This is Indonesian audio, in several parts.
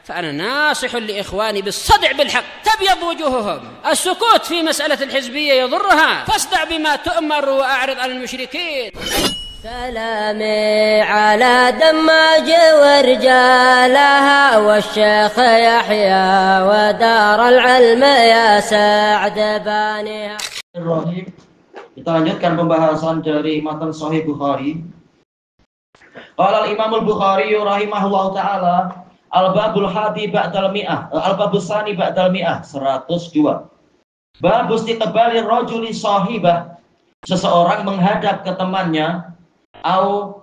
فأنا ناصح لإخواني بالصدع بالحق تبيض وجوههم. السكوت في مسألة الحزبية يضرها، فاصدع بما تؤمر وأعرض عن المشركين. سلامي على دماج ورجالها والشيخ يحيى ودار العلم يا سعد بانيها. Kita lanjutkan pembahasan dari matan Sahih Bukhari. Qala al-Imam al-Bukhari rahimahullahu taala al-babul hadi ba'dal mi'ah, al-babus sani ba'dal mi'ah 102. Bab istiqbali rajuli sahibah, seseorang menghadap ke temannya au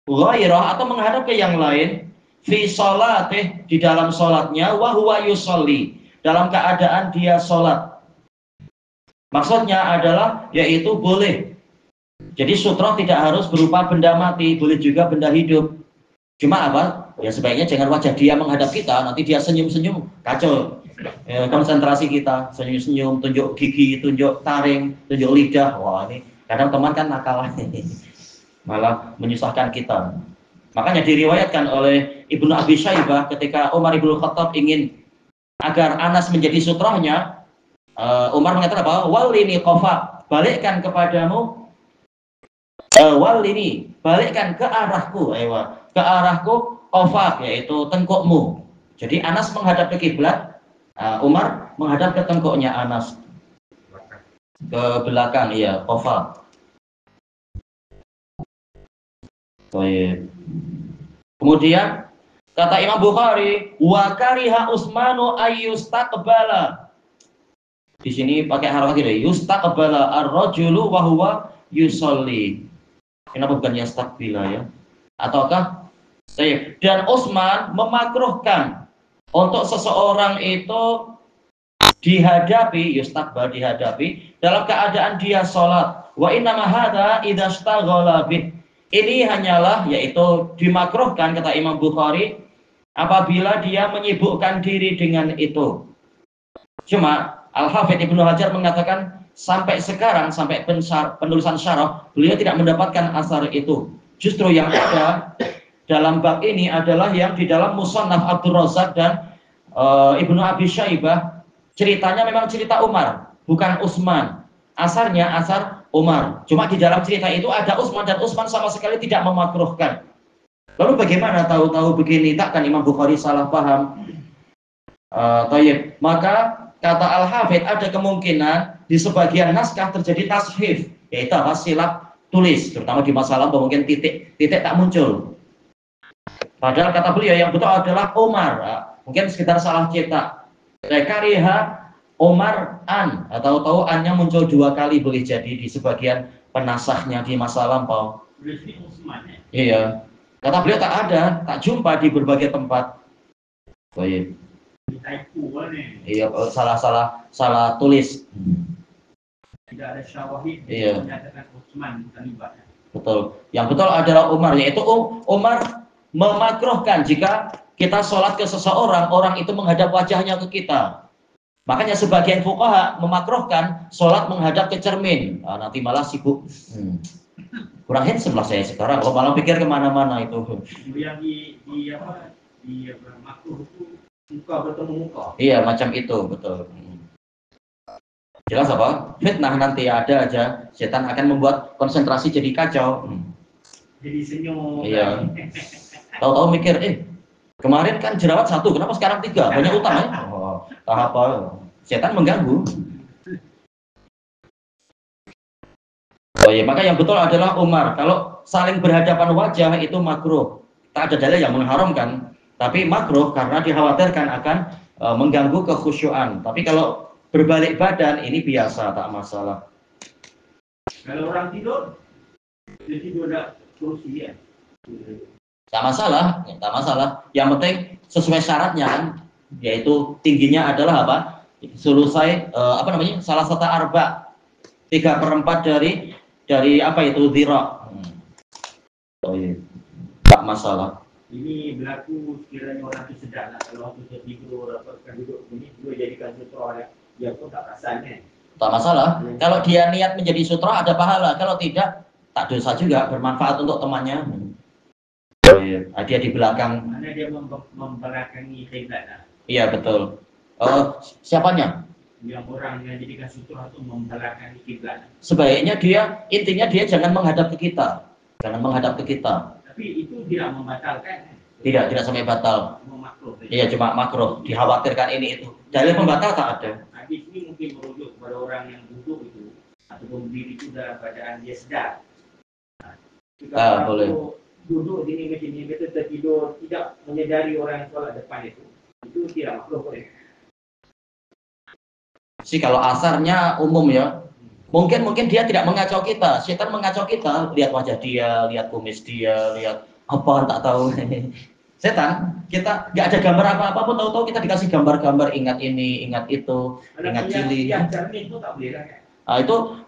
ghairah atau menghadap ke yang lain fi salatih di dalam salatnya wa huwa yusolli dalam keadaan dia salat. Maksudnya adalah yaitu boleh. Jadi sutra tidak harus berupa benda mati, boleh juga benda hidup. Cuma apa? Ya sebaiknya jangan wajah dia menghadap kita, nanti dia senyum-senyum, kacau. Konsentrasi kita, senyum-senyum, tunjuk gigi, tunjuk taring, tunjuk lidah. Wah, ini kadang teman kan nakal. Malah menyusahkan kita. Makanya diriwayatkan oleh Ibnu Abi Syaibah ketika Umar Ibnu Khattab ingin agar Anas menjadi sutrahnya, Umar mengatakan apa? Walini qafa, balikkan kepadamu, walini, balikkan ke arahku, ke arahku qafa, yaitu tengkukmu. Jadi Anas menghadap ke kiblat, Umar menghadap ke tengkuknya Anas, ke belakang, iya, qafa. Kemudian kata Imam Bukhari, wa kariha Utsmanu ayyustaqbala. Di sini pakai harf lagi deh, yustaqbala ar-rajulu wa huwa yusolli. Kenapa bukan yastaqbila ya? Ataukah dan Utsman memakruhkan untuk seseorang itu dihadapi, yustaqbal dihadapi dalam keadaan dia sholat. Wa inna ma hadza idza ishtaghala bih. Ini hanyalah yaitu dimakruhkan kata Imam Bukhari apabila dia menyibukkan diri dengan itu. Cuma Al-Hafidz Ibnu Hajar mengatakan sampai sekarang, sampai penulisan syarah, beliau tidak mendapatkan asar itu. Justru yang ada dalam bab ini adalah yang di dalam Musannaf Abdur Razzaq dan Ibnu Abi Syaibah. Ceritanya memang cerita Umar, bukan Utsman. Asarnya asar Umar. Cuma di dalam cerita itu ada Utsman dan Utsman sama sekali tidak memakruhkan. Lalu bagaimana tahu-tahu begini? Takkan Imam Bukhari salah paham? Maka kata Al-Hafidz ada kemungkinan di sebagian naskah terjadi tashif, yaitu silap tulis, terutama di masalah bahwa mungkin titik tak muncul. Padahal kata beliau yang betul adalah Umar, mungkin sekitar salah cetak. Kariha Umar an, atau tahu annya muncul 2 kali, boleh jadi di sebagian penasahnya di masa lampau. Iya, kata beliau tak ada, tak jumpa di berbagai tempat. Baik. Iya, salah tulis. Tidak ada syawahid yang menyatakan Utsman terlibat. Betul. Yang betul adalah Umar, yaitu Umar memakruhkan jika kita sholat ke seseorang, orang itu menghadap wajahnya ke kita. Makanya sebagian fuqaha memakruhkan sholat menghadap ke cermin. Nanti malah sibuk. Kurang handsome lah saya sekarang. Kalau malah pikir kemana-mana itu. Yang di makruh itu muka bertemu muka. Iya, macam itu, betul. Jelas apa? Fitnah nanti ada aja. Setan akan membuat konsentrasi jadi kacau. Jadi senyum. Iya. Tahu-tahu mikir, kemarin kan jerawat 1, kenapa sekarang 3? Banyak utang ya? Apa? Setan mengganggu. Maka yang betul adalah Umar. Kalau saling berhadapan wajah itu makruh. Tak ada dalil yang mengharamkan. Tapi makruh karena dikhawatirkan akan mengganggu kekhusyuan. Tapi kalau berbalik badan ini biasa, tak masalah. Kalau orang tidur, dia tidur ada kursi ya. Tak masalah, tak masalah. Yang penting sesuai syaratnya kan, yaitu tingginya adalah apa? Selesai salah satu arba 3/4 dari apa itu dhira. Tak masalah. Ini berlaku sekiranya orang itu sedang kalau waktu tidur atau duduk ini dia jadikan sutra ya pun tak rasanya. Tak masalah. Kalau dia niat menjadi sutra ada pahala. Kalau tidak tak dosa juga, bermanfaat untuk temannya. Oh iya, dia di belakang. Mana dia membelakangi kiblat lah. Iya betul. Siapanya? Yang orang yang jadikan sutra itu membelakangi kiblat. Sebaiknya intinya dia jangan menghadap ke kita. Jangan menghadap ke kita. Tapi itu tidak membatalkan. Tidak sampai batal. Makruh. Iya, cuma makruh. Dikhawatirkan ini itu. Dalil pembatal tak ada. Hadis ini mungkin merujuk kepada orang yang duduk itu ataupun berdiri itu dalam keadaan dia sedar. Boleh. Duduk di macam ini, betul tertidur, tidak menyadari orang yang sholat depan itu tidak makruh boleh. Kalau asarnya umum ya. Mungkin dia tidak mengacau kita. Setan mengacau kita. Lihat wajah dia, lihat kumis dia, lihat apa tak tahu. Setan, kita nggak ada gambar apa-apa pun tahu-tahu kita dikasih gambar-gambar, ingat ini, ingat itu, ingat cili. Itu tak boleh kan? Itu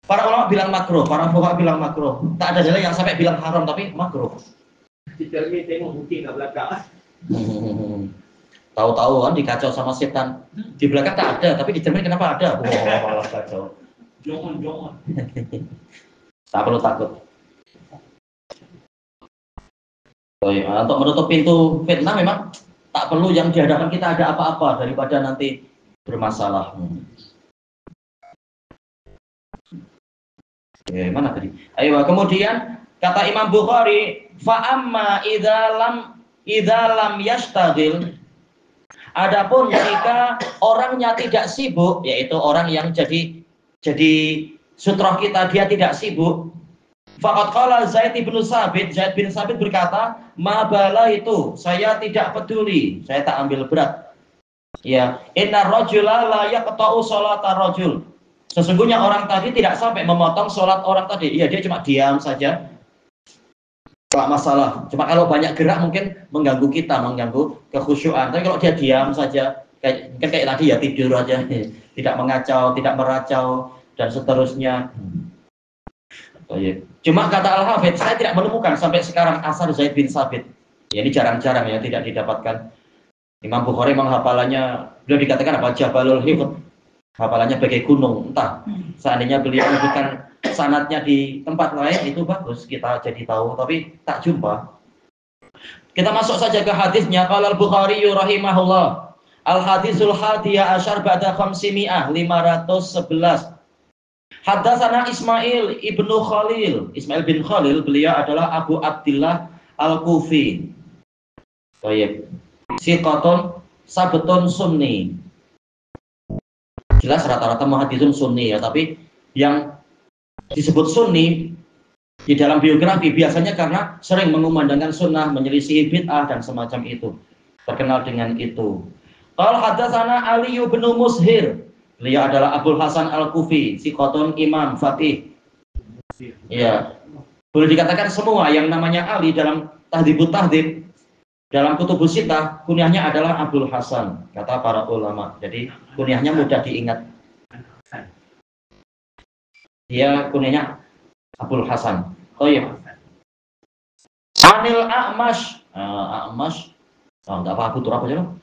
para ulama bilang makruh, para fuqaha bilang makruh. Tak ada jalan yang sampai bilang haram tapi makruh. Di cermin tengok bukti kat belakang. Tahu-tahu kan dikacau sama setan. Di belakang tak ada, tapi di cermin kenapa ada? Wah, kacau. Jangan. Tak perlu takut. Untuk menutup pintu fitnah memang tak perlu yang di hadapan kita ada apa-apa daripada nanti bermasalah. Mana tadi? Ayo, kemudian kata Imam Bukhari, fa amma idza lam yashtagil. Adapun jika orangnya tidak sibuk, yaitu orang yang jadi sutroh kita, dia tidak sibuk. Faqad qala Zaid bin Sabit berkata, "Ma bala itu, saya tidak peduli, saya tak ambil berat." Ya, inna rajula la yaqta'u sholata rajul. Sesungguhnya orang tadi tidak sampai memotong sholat orang tadi. Iya, dia cuma diam saja. Tak masalah. Cuma kalau banyak gerak mungkin mengganggu kita, mengganggu kekhusyuan. Tapi kalau dia diam saja, kayak tadi ya tidur aja, tidak mengacau, tidak meracau dan seterusnya. Cuma kata Al-Hafidz, saya tidak menemukan sampai sekarang asar Zaid bin Sabit. Ya, ini jarang-jarang ya, tidak didapatkan. Imam Bukhari menghafalannya, beliau dikatakan apa? Jabalul Hifdz. Hafalannya bagai gunung. Entah, seandainya beliau menyebutkan sanadnya di tempat lain, itu bagus, kita jadi tahu. Tapi tak jumpa. Kita masuk saja ke hadisnya. Qala Al-Bukhari rahimahullah. Al-hadisul hadiyah asyar ba'da 500, 511. Haddatsana Ismail ibnu Khalil. Ismail bin Khalil, beliau adalah Abu Abdillah Al-Kufi. Baik. Siqatun sabtun sunni. Jelas rata-rata muhaddisun sunni ya, tapi yang disebut sunni di dalam biografi biasanya karena sering mengumandangkan sunnah, menyelisihi bid'ah dan semacam itu. Terkenal dengan itu. Qala haddatsana Ali bin Mushir. Beliau adalah Abul Hasan Al-Kufi, siqatun imam faqih. Ya. Boleh dikatakan semua yang namanya Ali dalam Tahdhibut Tahdhib, dalam Kutubus Sittah, kunyahnya adalah Abul Hasan, kata para ulama. Jadi kunyahnya mudah diingat. Dia kunyahnya Abul Hasan. Oh iya. Anil A'mash. A'mash. Enggak apa Abu Turab aja loh.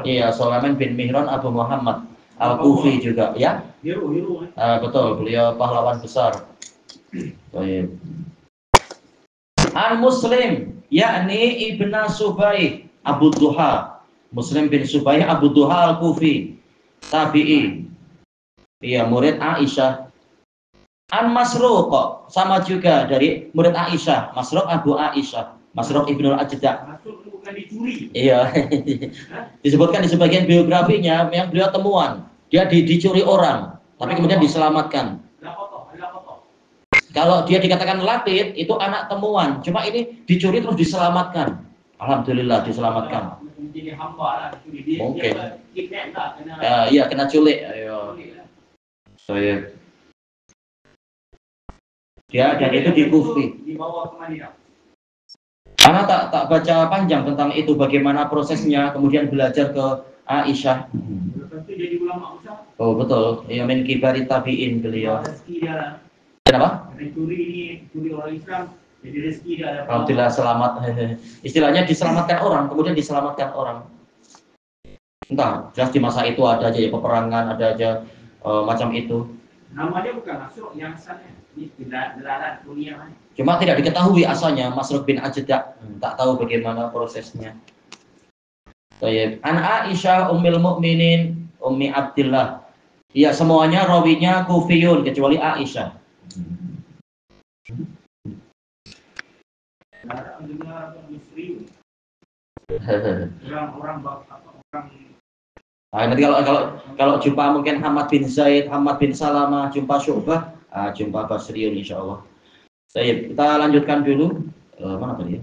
Iya, Sulaiman bin Mihran Abu Muhammad Al-Kufi juga, ya? Betul, beliau pahlawan besar. An Muslim, yakni Ibnu Subaih Abu Duha. Muslim bin Subaih Abu Duha Al-Kufi, tabi'i. Iya, murid Aisyah. An Masruq, sama juga dari murid Aisyah. Masruq Abu Aisyah, Masruq Ibnu Al-Ajda'. Masuk bukan dicuri. Iya. Disebutkan di sebagian biografinya yang beliau temuan. Dia dicuri orang, tapi kemudian diselamatkan. Kalau dia dikatakan lapid, itu anak temuan. Cuma ini dicuri terus diselamatkan. Alhamdulillah diselamatkan. Mungkin. Iya, kena culik. Ayo. Saya. Dia dan itu di Kufi. Dibawa ke Madinah. Karena tak baca panjang tentang itu, bagaimana prosesnya, kemudian belajar ke Aisyah. Lepas itu jadi ulama besar. Oh betul, ya min kibari tabi'in beliau. Rezeki dia. Kenapa? Curi orang Islam, jadi rezeki dia. Alhamdulillah selamat. Istilahnya diselamatkan orang, kemudian diselamatkan orang. Entah, jelas di masa itu ada aja ya peperangan, ada aja macam itu. Nama dia bukan Masruk yang asalnya. Ini gelaran dunia mana? Cuma tidak diketahui asalnya Masruk bin Ajda. Tak tahu bagaimana prosesnya. Baik. An Aisyah Ummul Mukminin Ummi Abdillah. Ya, semuanya rawinya Kufiyun kecuali Aisyah. Gelaran dunia Misri. Orang Nanti kalau jumpa mungkin Hamad bin Zaid, Hamad bin Salamah, jumpa Syu'bah, jumpa Basriun insyaallah. Baik, kita lanjutkan dulu. Mana tadi ya?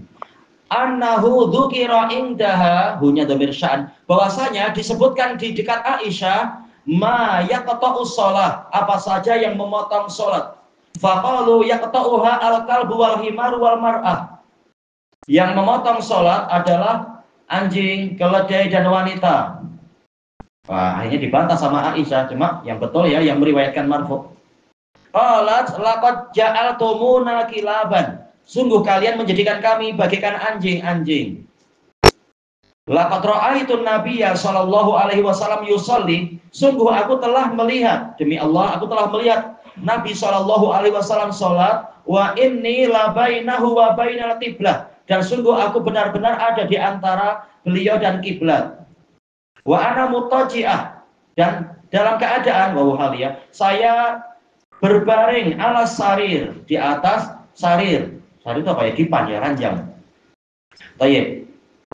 Annahu dzukira indaha hunya dhamir sya'an. Bahwasanya disebutkan di dekat Aisyah ma yaqta'us shalah, apa saja yang memotong salat. Faqalu yaqta'uha al-qalbu wal himar wal mar'ah. Yang memotong salat adalah anjing, keledai dan wanita. Wah, akhirnya dibantah sama Aisyah, cuma yang betul ya yang meriwayatkan marfu. Qalat laqad ja'altumuna kilaban. Sungguh kalian menjadikan kami bagaikan anjing-anjing. Laqad ra'aitu nabiyya sallallahu alaihi wasallam yusalli. Sungguh aku telah melihat, demi Allah aku telah melihat Nabi sallallahu alaihi wasallam salat, wa inni la bainahu wa bainal qiblah. Dan sungguh aku benar-benar ada di antara beliau dan kiblat. Wa ana mutaji'ah, dan dalam keadaan wawhalia saya berbaring ala sarir, di atas sarir. Sarir itu apa ya? Dipan ya, ranjang. Baik.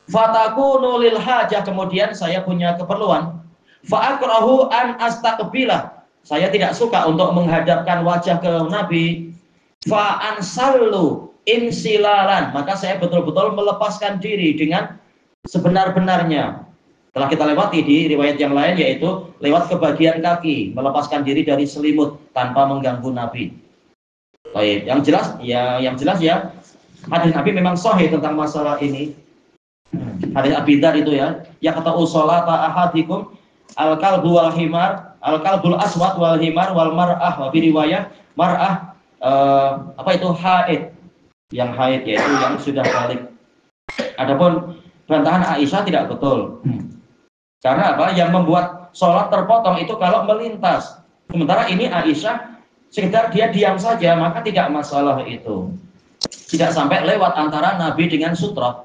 Fatakunu lil hajah, kemudian saya punya keperluan. Fa akrahu an astaqbilah. Saya tidak suka untuk menghadapkan wajah ke Nabi. Fa ansallu insilalan, maka saya betul-betul melepaskan diri dengan sebenar-benarnya. Telah kita lewati di riwayat yang lain, yaitu lewat ke bagian kaki, melepaskan diri dari selimut tanpa mengganggu Nabi. Baik, yang jelas ya, hadis Nabi memang sahih tentang masalah ini. Hadis Abi Dzar itu ya, kata usolata ahadikum al-kalbu wal himar, al-kalbul aswad wal himar wal mar'ah, wa bi riwayah mar'ah haid, yang haid yaitu yang sudah balik. Adapun bantahan Aisyah tidak betul. Karena apa? Yang membuat sholat terpotong itu kalau melintas. Sementara ini Aisyah sekedar dia diam saja, maka tidak masalah itu. Tidak sampai lewat antara Nabi dengan sutra.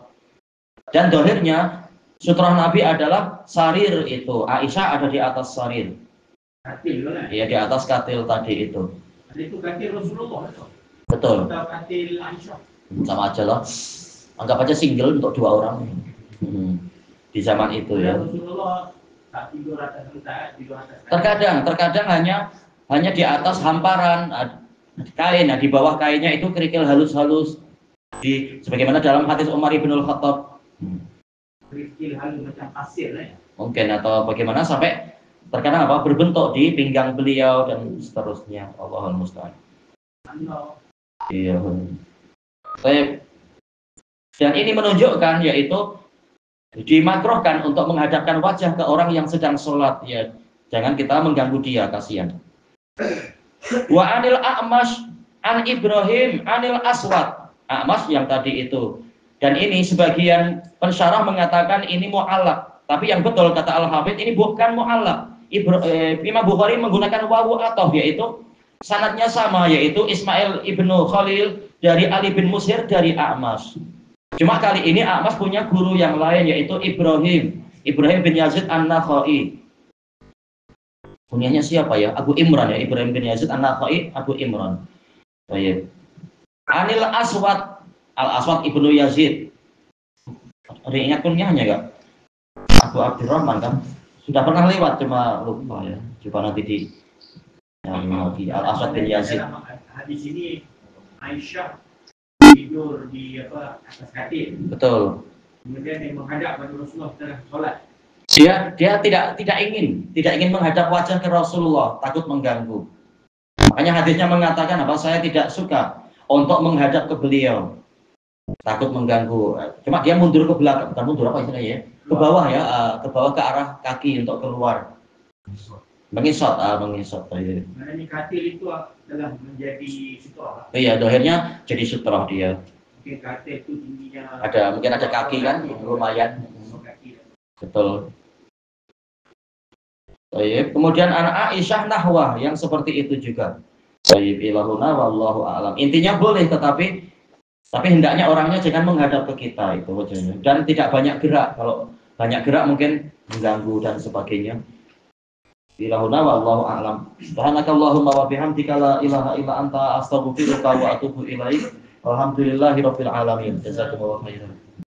Dan dohirnya sutra Nabi adalah sarir itu. Aisyah ada di atas sarir. Katil kan? Iya, di atas katil tadi itu. Itu katil Rasulullah itu. Betul. Atau katil Aisyah. Sama aja lah. Anggap aja single untuk dua orang. Di zaman itu ya. Rasulullah tak tidur atas tidur atas Terkadang hanya di atas hamparan kain. Nah, di bawah kainnya itu kerikil halus-halus. Sebagaimana dalam hadis Umar ibn al-Khattab. Kerikil halus macam pasir ya. Mungkin, atau bagaimana sampai terkadang berbentuk di pinggang beliau dan seterusnya. Allahul musta'an. Iya. Dan ini menunjukkan yaitu dimakruhkan untuk menghadapkan wajah ke orang yang sedang sholat, ya. Jangan kita mengganggu dia, kasihan. Wa anil A'mash an Ibrahim anil Aswad. A'mash yang tadi itu. Dan ini sebagian pensyarah mengatakan ini mu'allaq. Tapi yang betul kata Al-Hafidz ini bukan mu'allaq. Imam Bukhari menggunakan wawu atof, yaitu sanadnya sama, yaitu Ismail ibnu Khalil dari Ali bin Mushir dari A'mash. Cuma kali ini A'mash punya guru yang lain, yaitu Ibrahim bin Yazid An-Nakhai. Punyanya siapa ya? Abu Imran ya, Ibrahim bin Yazid An-Nakhai, Abu Imran. Baik. Anil Aswad, Al-Aswad ibnu Yazid. Ada ingat kunyahnya enggak? Abu Abdurrahman kan? Sudah pernah lewat, cuma lupa ya. Coba nanti di Al-Aswad bin Yazid. Hadis ini Aisyah tidur di atas katil. Betul. Kemudian dia menghadap pada Rasulullah setelah sholat. Dia tidak ingin menghadap wajah ke Rasulullah, takut mengganggu. Makanya hadisnya mengatakan saya tidak suka untuk menghadap ke beliau, takut mengganggu. Cuma dia mundur ke belakang, bukan mundur apa istilahnya ya? Ke bawah ya, ke bawah ke arah kaki untuk keluar. Mengisot. Nah, ini katil itu adalah menjadi sutra. Iya, dohirnya jadi sutra dia. Mungkin katil itu tingginya. Mungkin ada kaki kan, lumayan. Kaki. Betul. Baik. Kemudian anak Aisyah nahwa yang seperti itu juga. Baik, ilahuna wallahu a'lam. Intinya boleh, tetapi hendaknya orangnya jangan menghadap ke kita itu wajahnya. Dan tidak banyak gerak. Kalau banyak gerak mungkin mengganggu dan sebagainya. Ilahuna wallahu a'lam. Subhanakallahumma wa bihamdika la ilaha illa anta astaghfiruka wa atubu ilaik. Alhamdulillahirabbil alamin. Jazakumullahu khairan.